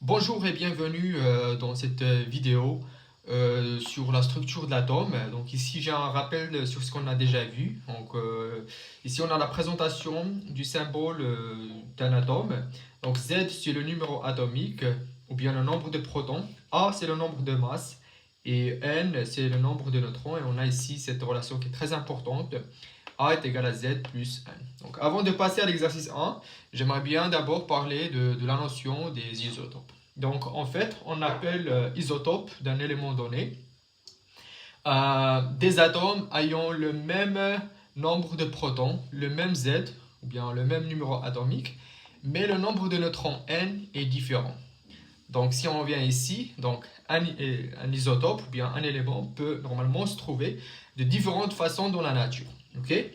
Bonjour et bienvenue dans cette vidéo sur la structure de l'atome. Donc ici j'ai un rappel sur ce qu'on a déjà vu. Donc ici on a la présentation du symbole d'un atome. Donc Z c'est le numéro atomique ou bien le nombre de protons. A c'est le nombre de masses et N c'est le nombre de neutrons. Et on a ici cette relation qui est très importante. A est égal à Z plus N. Donc avant de passer à l'exercice 1, j'aimerais bien d'abord parler de la notion des isotopes. Donc en fait, on appelle isotope d'un élément donné des atomes ayant le même nombre de protons, le même Z, ou bien le même numéro atomique, mais le nombre de neutrons N est différent. Donc si on vient ici, donc un isotope ou bien un élément peut normalement se trouver de différentes façons dans la nature. Okay?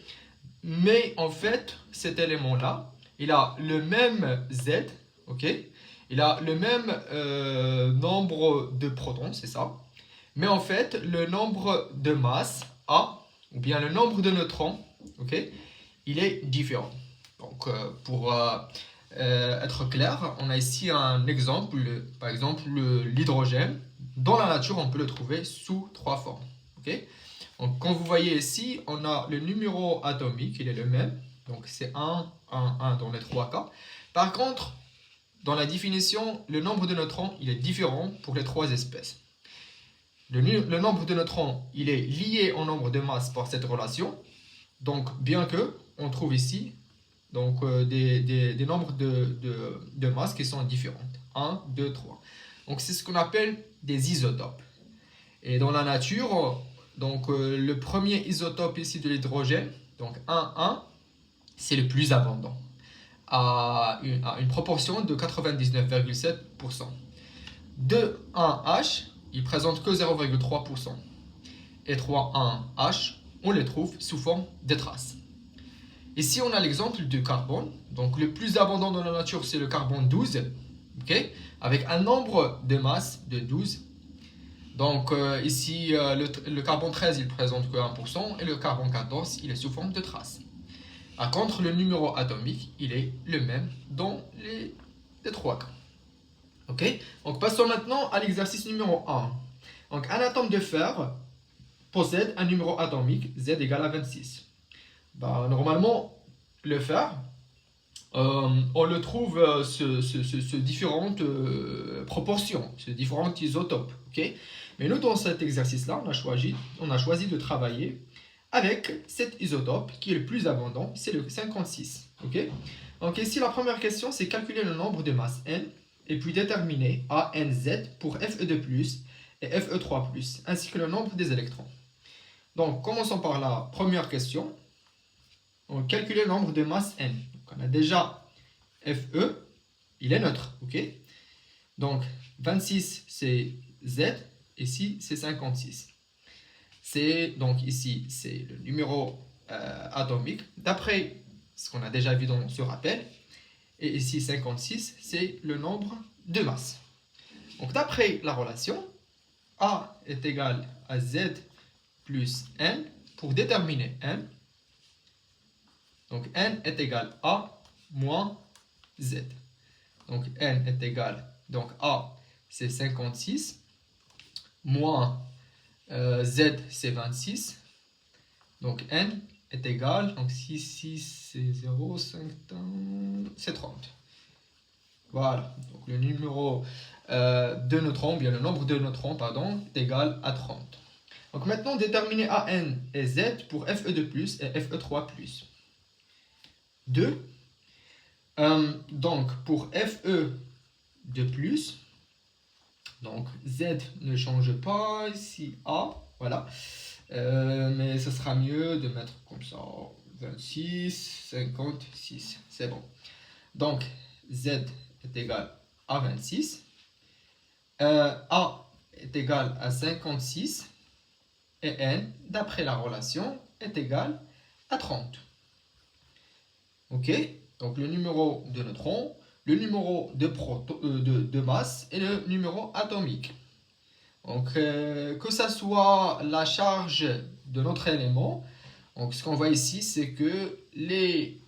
Mais en fait, cet élément-là, il a le même Z, ok? Il a le même nombre de protons, c'est ça. Mais en fait, le nombre de masses A, ou bien le nombre de neutrons, ok? Il est différent. Donc, pour être clair, on a ici un exemple, par exemple l'hydrogène. Dans la nature, on peut le trouver sous trois formes, ok? Donc, quand vous voyez ici, on a le numéro atomique, il est le même. Donc, c'est 1, 1, 1 dans les trois cas. Par contre, dans la définition, le nombre de neutrons, il est différent pour les trois espèces. Le nombre de neutrons, il est lié au nombre de masses par cette relation. Donc, bien que, on trouve ici donc, des nombres de masses qui sont différentes. 1, 2, 3. Donc, c'est ce qu'on appelle des isotopes. Et dans la nature, donc, le premier isotope ici de l'hydrogène, donc 1, 1, c'est le plus abondant, à une proportion de 99,7%. 2, 1H, il présente que 0,3%. Et 3, 1H, on les trouve sous forme de traces. Ici, on a l'exemple du carbone. Donc, le plus abondant dans la nature, c'est le carbone 12, okay, avec un nombre de masses de 12. Donc, ici, le carbone 13, il présente que 1%, et le carbone 14, il est sous forme de traces. Par contre, le numéro atomique, il est le même dans les trois cas. Okay. Donc, passons maintenant à l'exercice numéro 1. Donc, un atome de fer possède un numéro atomique, Z égale à 26. Normalement, le fer, on le trouve ce différentes proportions, ce différents isotopes. Okay. Mais nous, dans cet exercice-là, on a choisi de travailler avec cet isotope qui est le plus abondant, c'est le 56. Okay. Donc ici, la première question, c'est calculer le nombre de masses N et puis déterminer ANZ pour Fe2+, et Fe3+, ainsi que le nombre des électrons. Donc, commençons par la première question. On va calculer le nombre de masses N. Donc, on a déjà Fe, il est neutre. Okay. Donc, 26, c'est Z, ici, c'est 56. Donc, ici, c'est le numéro atomique, d'après ce qu'on a déjà vu dans ce rappel. Et ici, 56, c'est le nombre de masses. Donc, d'après la relation, A est égal à Z plus N pour déterminer N. Donc, N est égal à moins Z. Donc, N est égal, donc A, c'est 56, moins Z, c'est 26. Donc, N est égal, donc 6, 6, c'est 0, 5, c'est 30. Voilà, donc le numéro de neutrons, bien le nombre de neutrons, pardon, est égal à 30. Donc maintenant, déterminer AN et Z pour Fe2+, et Fe3+. 2. Donc pour Fe2+, donc Z ne change pas, ici A, voilà. Mais ce sera mieux de mettre comme ça, 26, 56, c'est bon. Donc Z est égal à 26, A est égal à 56, et N, d'après la relation, est égal à 30. Ok? Donc le numéro de neutrons, le numéro de masse et le numéro atomique. Donc que ça soit la charge de notre élément, donc ce qu'on voit ici, c'est que les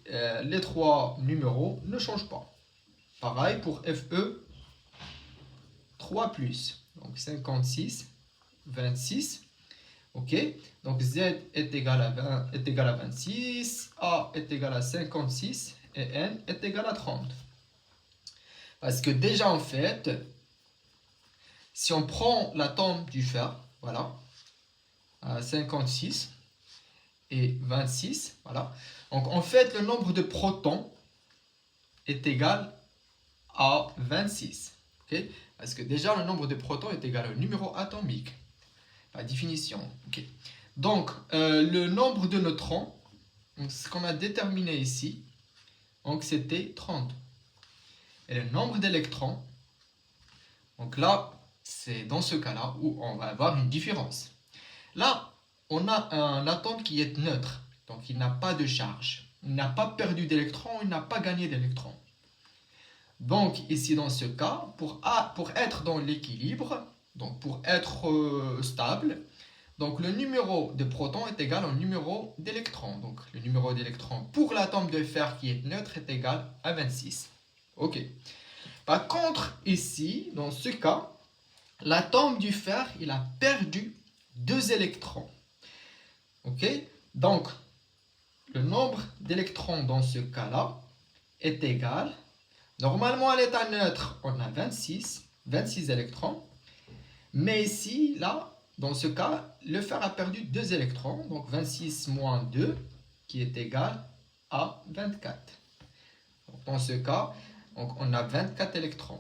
trois numéros ne changent pas. Pareil pour Fe 3 plus. Donc 56, 26. Ok, donc Z est égal à 26, A est égal à 56 et N est égal à 30. Parce que déjà en fait, si on prend l'atome du fer, voilà, à 56 et 26, voilà, donc en fait le nombre de protons est égal à 26. Okay? Parce que déjà le nombre de protons est égal au numéro atomique. La définition. Okay. Donc le nombre de neutrons, donc, ce qu'on a déterminé ici, donc c'était 30. Et le nombre d'électrons, donc là, c'est dans ce cas-là où on va avoir une différence. Là, on a un atome qui est neutre, donc il n'a pas de charge. Il n'a pas perdu d'électrons, il n'a pas gagné d'électrons. Donc ici dans ce cas, pour être dans l'équilibre, donc pour être stable, donc le numéro de protons est égal au numéro d'électrons. Donc le numéro d'électrons pour l'atome de fer qui est neutre est égal à 26. Ok. Par contre ici, dans ce cas, l'atome du fer, il a perdu 2 électrons. Ok. Donc le nombre d'électrons dans ce cas-là est égal. Normalement, à l'état neutre, on a 26 électrons. Mais ici, là, dans ce cas, le fer a perdu 2 électrons. Donc 26 moins 2, qui est égal à 24. Donc, dans ce cas, donc, on a 24 électrons.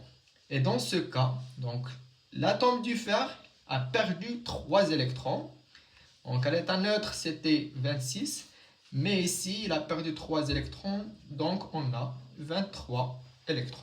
Et dans ce cas, donc l'atome du fer a perdu 3 électrons. Donc à l'état neutre, c'était 26. Mais ici, il a perdu 3 électrons. Donc on a 23 électrons.